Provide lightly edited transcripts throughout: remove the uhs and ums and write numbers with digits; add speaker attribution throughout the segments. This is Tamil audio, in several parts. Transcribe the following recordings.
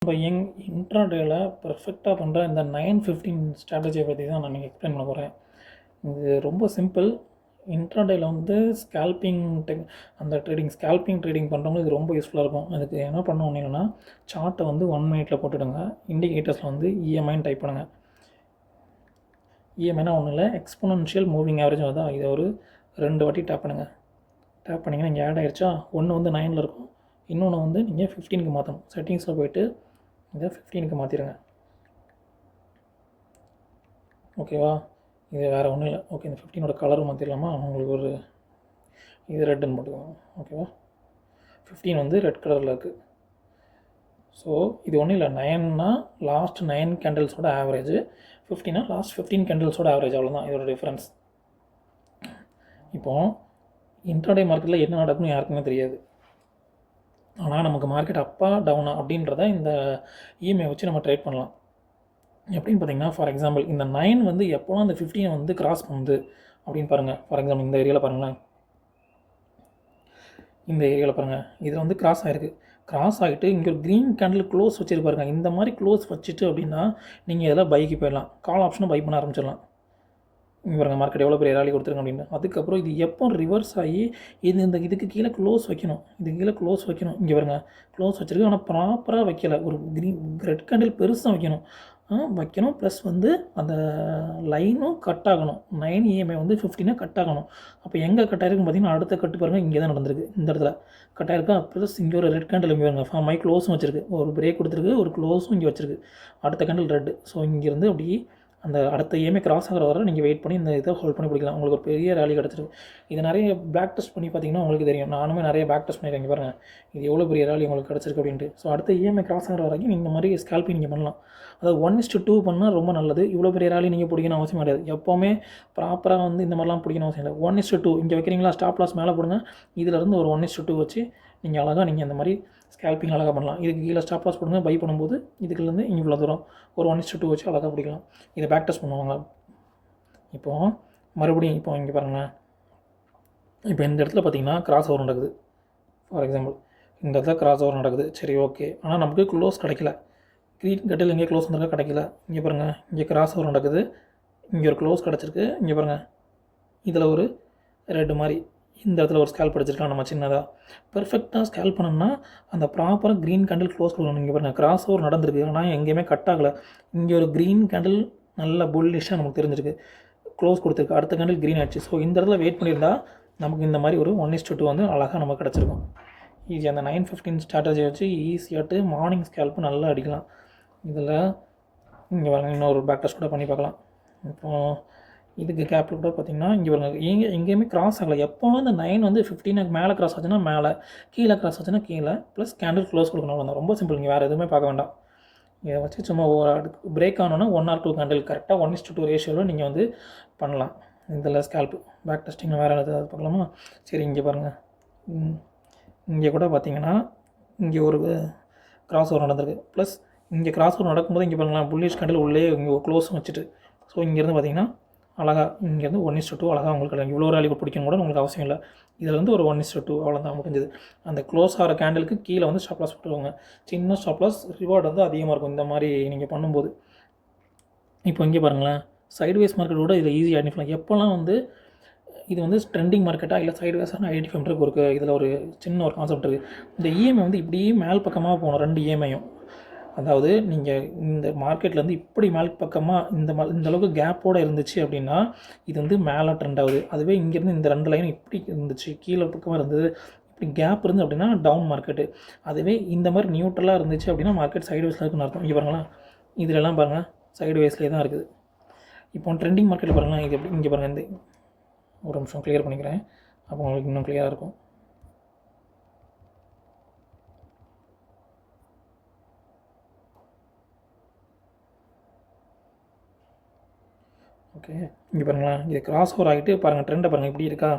Speaker 1: நம்ம இன்ட்ராடேல பெர்ஃபெக்ட்டா பண்ணுற இந்த 9:15 ஸ்ட்ராட்டஜியை பற்றி தான் நான் இன்னைக்கு எக்ஸ்பிளைன் பண்ண போகிறேன். இது ரொம்ப சிம்பிள். இன்ட்ராடேல வந்து ஸ்கேல்பிங் அந்த ஸ்கேல்பிங் ட்ரேடிங் பண்ணுறவங்களுக்கு இது ரொம்ப யூஸ்ஃபுல்லாக இருக்கும். அதுக்கு என்ன பண்ணணும் இல்லைன்னா, சார்ட்டை வந்து 1 மினிட்ல போட்டுடுங்க. இண்டிகேட்டர்ஸில் வந்து இஎம்ஐன்னு டைப் பண்ணுங்கள். இஎம்ஐனா ஒன்றும் இல்லை, எக்ஸ்போனன்ஷியல் மூவிங் ஆவரேஜ் தான். இதை ஒரு 2 வாட்டி டேப் பண்ணுங்கள். டேப் பண்ணிங்கன்னா இங்கே ஆட் ஆகிடுச்சா, ஒன்று வந்து 9ல் இருக்கும், இன்னொன்று வந்து நீங்கள் 15க்கு மாற்றணும். செட்டிங்ஸில் போய்ட்டு இதை 15க்கு மாற்றிடுங்க. ஓகேவா? இது வேறு ஒன்றும் இல்லை. ஓகே, இந்த 15ஓட கலரும் மாற்றிடலாமா? உங்களுக்கு ஒரு இது ரெட்டுன்னு போட்டுக்கோங்க. ஓகேவா? 15 வந்து ரெட் கலரில் இருக்குது. ஸோ இது ஒன்றும் இல்லை, 9னா லாஸ்ட் 9 கேண்டில்ஸோட ஆவரேஜ், 15னா லாஸ்ட் 15 கேண்டில்ஸோட ஆவரேஜ். அவ்வளோதான் இதோட டிஃப்ரென்ஸ். இப்போது இன்ட்ராடே மார்க்கெட்டில் என்ன நடக்குன்னு யாருக்குமே தெரியாது. ஆனால் நமக்கு மார்க்கெட் அப்பா டவுனா அப்படின்றத இந்த இஎம்ஐ வச்சு நம்ம ட்ரேட் பண்ணலாம். எப்படின்னு பார்த்தீங்கன்னா, ஃபார் எக்ஸாம்பிள் இந்த 9 வந்து எப்போலாம் அந்த 15 வந்து கிராஸ் பண்ணுது அப்படின்னு பாருங்கள். ஃபார் எக்ஸாம்பிள் இந்த ஏரியாவில் பாருங்களேன், இந்த ஏரியாவில் பாருங்கள், இதில் வந்து கிராஸ் ஆகிருக்கு. கிராஸ் ஆகிட்டு இங்கே ஒரு க்ரீன் கேண்டில் க்ளோஸ் வச்சுருப்பாருங்க. இந்த மாதிரி க்ளோஸ் வச்சுட்டு அப்படின்னா நீங்கள் இதில் பைக்கு போயிடலாம். கால் ஆப்ஷனும் பை பண்ண ஆரம்பிச்சிடலாம். இங்கே பாருங்கள், மார்க்கெட் எவ்வளோ பெரிய ராலி கொடுத்துருங்க அப்படின்னு. அதுக்கப்புறம் இது எப்போ ரிவர்ஸ் ஆகி இதுக்கு கீழே க்ளோஸ் வைக்கணும். இதுக்கு கீழே க்ளோஸ் வைக்கணும். இங்கே பாருங்கள், க்ளோஸ் வச்சுருக்கு, ஆனால் ப்ராப்பராக வைக்கலை. ஒரு ரெட் கேண்டில் பெருசாக வைக்கணும். ப்ளஸ் வந்து அந்த லைனும் கட் ஆகணும். 9 இஎம்ஐ வந்து 15 கட் ஆகணும். அப்போ எங்கே கட் ஆகிருக்குன்னு பார்த்தீங்கன்னா, அடுத்த கட்டு பாருங்கள், இங்கே தான் நடந்திருக்கு. இந்த இடத்துல கட் ஆகிருக்கா. ப்ளஸ் இங்கே ஒரு ரெட் கேண்டில் இங்கே பாருங்க, ஃபார்ம் ஆகி க்ளோஸும் வச்சிருக்கு. ஒரு பிரேக் கொடுத்துருக்கு, ஒரு க்ளோஸும் இங்கே வச்சிருக்கு. அடுத்த கேண்டில் ரெட்டு. ஸோ இங்கேருந்து அப்படி அந்த அடுத்த இஎம்ஐ கிராஸ் ஆகிற வரை நீங்கள் வெயிட் பண்ணி இந்த இதை ஹோல்ட் பண்ணி பிடிக்கலாம். உங்களுக்கு ஒரு பெரிய ரேலி கிடச்சிருக்கு. இது நிறைய பேக் டெஸ்ட் பண்ணி பார்த்தீங்கன்னா உங்களுக்கு தெரியும். நானுமே நிறைய பேக் டெஸ்ட் பண்ணியிருக்கேன். பாருங்கள், இது எவ்வளோ பெரிய ரேலி உங்களுக்கு கிடச்சிருக்கு அப்படின்ட்டு. ஸோ அடுத்த இஎம்ஐ கிராஸ் ஆகிற வரைக்கும் இந்த மாதிரி ஸ்கேல்பிங் நீங்கள் பண்ணலாம். அதாவது 1:2 பண்ணால் ரொம்ப நல்லது. இவ்வளோ பெரிய ரேலி நீங்கள் பிடிக்கணும் அவசியம் கிடையாது. எப்போவுமே ப்ராப்பராக வந்து இந்த மாதிரிலாம் பிடிக்கணும் அவசியம் இல்லை. 1:2 இங்கே வைக்கிறீங்களா, ஸ்டாப் லாஸ் மேலே போடுங்க. இதிலேருந்து ஒரு 1:2 வச்சு நீங்கள் அழகாக நீங்கள் இந்த மாதிரி ஸ்கேல்பிங் அழகாக பண்ணலாம். இதுக்கு கீழே ஸ்டாப் லாஸ் போடுங்க. பை பண்ணும்போது இதுக்குலேருந்து இவ்வளோ தூரம் ஒரு 1:2 வச்சு அழகாக பிடிக்கலாம். இதை பேக் டெஸ்ட் பண்ணுவாங்க. இப்போது மறுபடியும் இப்போ இங்கே பாருங்களேன், இப்போ இந்த இடத்துல பார்த்தீங்கன்னா கிராஸ் ஓவர் நடக்குது. ஃபார் எக்ஸாம்பிள் இந்த இடத்துல கிராஸ் ஓவர் நடக்குது. சரி, ஓகே. ஆனால் நமக்கு க்ளோஸ் கிடைக்கல. க்ரீன் கட்டில் எங்கே க்ளோஸ் வந்திருக்கா, கிடைக்கல. இங்கே பாருங்கள், இங்கே கிராஸ் ஓவர் நடக்குது. இங்கே ஒரு க்ளோஸ் கிடச்சிருக்கு. இங்கே பாருங்கள், இதில் ஒரு ரெட்டு மாதிரி இந்த இடத்துல ஒரு ஸ்கேல்ப் அடிச்சிருக்கலாம் நம்ம சின்னதாக. பெர்ஃபெக்டாக ஸ்கேல்ப் பண்ணோம்னா அந்த ப்ராப்பராக க்ரீன் கேண்டில் க்ளோஸ் கொடுக்கணும். இங்கே பாருங்கள், கிராஸ் ஓவர் நடந்திருக்கு, ஆனால் எங்கேயுமே கட் ஆகலை. இங்கே ஒரு க்ரீன் கேண்டில் நல்ல புல்லிஷாக நமக்கு தெரிஞ்சிருக்கு, க்ளோஸ் கொடுத்துருக்கு. அடுத்த கேண்டில் க்ரீன் ஆகிடுச்சு. ஸோ இந்த இடத்துல வெயிட் பண்ணியிருந்தால் நமக்கு இந்த மாதிரி ஒரு 1:2 வந்து அழகாக நமக்கு கிடச்சிருக்கும். ஈஸி அந்த 9:15 ஸ்ட்ராட்டஜி வச்சு ஈஸியாகிட்டு மார்னிங் ஸ்கேல்ப்பு நல்லா அடிக்கலாம். இதில் இங்கே பாருங்கள், இன்னொரு பேக் டெஸ்ட் கூட பண்ணி பார்க்கலாம். இப்போது இதுக்கு கேப்பில் கூட பார்த்திங்கன்னா இங்கே பாருங்கள், எங்கேயுமே கிராஸ் ஆகலை. எப்போவும் இந்த 9 வந்து 15 மேலே கிராஸ் ஆச்சுன்னா மேலே, கீழே கிராஸ் ஆச்சுன்னா கீழே, ப்ளஸ் கேண்டில் க்ளோஸ் கொடுக்கணும். ரொம்ப சிம்பிள். இங்கே வேறு எதுவுமே பார்க்க வேண்டாம். இதை வச்சு சும்மா பிரேக் ஆனோன்னா 1 or 2 கேண்டில் கரெக்டாக 1:2 ரேஷியோவில் நீங்கள் வந்து பண்ணலாம். இதில் ஸ்கேல்ப்பு பேக் டெஸ்டிங்கில் வேறு எதாவது பார்க்கலாமா? சரி, இங்கே பாருங்கள், இங்கே கூட பார்த்தீங்கன்னா இங்கே ஒரு கிராஸ் ஓவர் நடந்திருக்கு. ப்ளஸ் இங்கே கிராஸ் ஓவர் நடக்கும்போது இங்கே பாருங்களேன், புல்லிஷ் கேண்டில் உள்ளே இங்கே க்ளோஸும் வச்சுட்டு. ஸோ இங்கேருந்து பார்த்தீங்கன்னா அழகாக இங்கேருந்து 1:2 அழகாக உங்களுக்கு இவ்வளோ ரேலி பிடிக்கணும் கூட உங்களுக்கு அவசியம் இல்லை. இதில் வந்து ஒரு 1:2 அவ்வளோதான் முடிஞ்சது. அந்த க்ளோஸ் ஆகிற கேண்டிலுக்கு கீழே வந்து ஸ்டாப் லாஸ் போட்டுருவாங்க. சின்ன ஸ்டாப் லாஸ், ரிவார்டு வந்து அதிகமாக இருக்கும் இந்த மாதிரி நீங்கள் பண்ணும்போது. இப்போ இங்கே பாருங்களேன், சைட்வேஸ் மார்க்கெட்டோட இதில் ஈஸியாக ஐடென்டிஃபை. எப்போல்லாம் வந்து இது வந்து ட்ரெண்டிங் மார்க்கெட்டாக இல்லை சைட்வேஸாக ஐடென்டிஃபை பண்ணுறதுக்கு ஒரு இதில் ஒரு சின்ன ஒரு கான்செப்ட் இருக்குது. இந்த இஎம்ஐ வந்து இப்படியே மேல் பக்கமாக போகணும், 2 இஎம்ஐயும். அதாவது நீங்கள் இந்த மார்க்கெட்லேருந்து இப்படி மேல் பக்கமாக இந்த அளவுக்கு கேப்போடு இருந்துச்சு அப்படின்னா இது வந்து மேலே ட்ரெண்ட் ஆகுது. அதுவே இங்கேருந்து இந்த 2 லைன் இப்படி இருந்துச்சு, கீழே பக்கமாக இருந்தது, இப்படி கேப் இருந்து அப்படின்னா டவுன் மார்க்கெட்டு. அதுவே இந்த மாதிரி நியூட்ரலாக இருந்துச்சு அப்படின்னா மார்க்கெட் சைட்வேஸில் இருக்குன்னு அர்த்தம். இங்கே பாருங்களேன், இதிலெல்லாம் பாருங்கள் சைட்வேஸ்லேயே தான் இருக்குது. இப்போ ட்ரெண்டிங் மார்க்கெட் பாருங்களேன், இது எப்படி இங்கே பாருங்கள். இந்த ஒரு நிமிஷம் கிளியர் பண்ணிக்கிறேன், அப்போ உங்களுக்கு இன்னும் கிளியராக இருக்கும். ஓகே, இங்கே பாருங்களேன், இது கிராஸ் ஓவர் ஆகிட்டு பாருங்கள், ட்ரெண்டை பாருங்கள் இப்படி இருக்கா.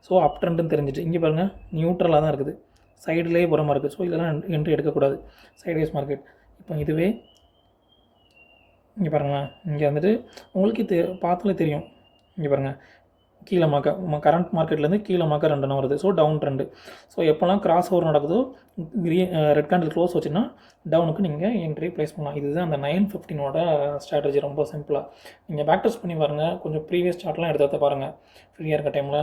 Speaker 1: ஸோ அப் ட்ரெண்டுன்னு தெரிஞ்சிட்டு. இங்கே பாருங்கள், நியூட்ரலாக தான் இருக்குது, சைடுலேயே போகிற மாதிரி இருக்குது. ஸோ இதெல்லாம் என்ட்ரி எடுக்கக்கூடாது, சைட்வேஸ் மார்க்கெட். இப்போ இதுவே இங்கே பாருங்களேன், இங்கே வந்துட்டு உங்களுக்கு பார்த்தாலே தெரியும். இங்கே பாருங்கள், கீழே மார்க்க கரண்ட் மார்க்கெட்லேருந்து கீழே மார்க்க 2 எண்ணம் வருது. So down trend. ஸோ எப்போல்லாம் கிராஸ் ஓவர் நடக்குதோ ரெட் கேண்டில் க்ளோஸ் வச்சுன்னா டவுனுக்கு நீங்கள் என்ட்ரி ப்ளேஸ் பண்ணலாம். இதுதான் அந்த 9:15 ஸ்ட்ராட்டஜி. ரொம்ப சிம்பிளாக நீங்கள் பேக் டெஸ்ட் பண்ணி பாருங்கள். கொஞ்சம் ப்ரீவியஸ் சார்ட்லாம் எடுத்து பாருங்கள் ஃப்ரீயாக இருக்க டைமில்.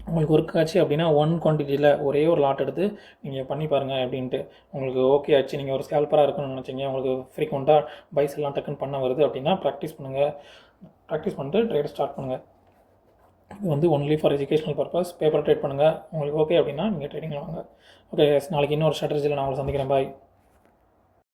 Speaker 1: உங்களுக்கு ஒர்க் ஆச்சு அப்படின்னா 1 குவான்டிட்டியில் ஒரே ஒரு லாட் எடுத்து நீங்கள் பண்ணி பாருங்கள் அப்படின்ட்டு. உங்களுக்கு ஓகே ஆச்சு, நீங்கள் ஒரு ஸ்கேல்பராக இருக்குன்னு நினச்சிங்க, உங்களுக்கு ஃப்ரீக்வெண்ட்டாக பைஸ் எல்லாம் டக்குன்னு பண்ண வருது அப்படின்னா ப்ராக்டிஸ் பண்ணுங்கள். ப்ராக்டிஸ் பண்ணிட்டு ட்ரேட் ஸ்டார்ட் பண்ணுங்கள். இது வந்து only for educational purpose. Paper trade பண்ணுங்கள். உங்களுக்கு ஓகே அப்படின்னா நீங்கள் ட்ரேடிங்கில் வாங்க. ஓகே, நாளைக்கு இன்னொரு ஸ்ட்ராட்டஜியில் நான் உங்களை சந்திக்கிறேன். பாய்.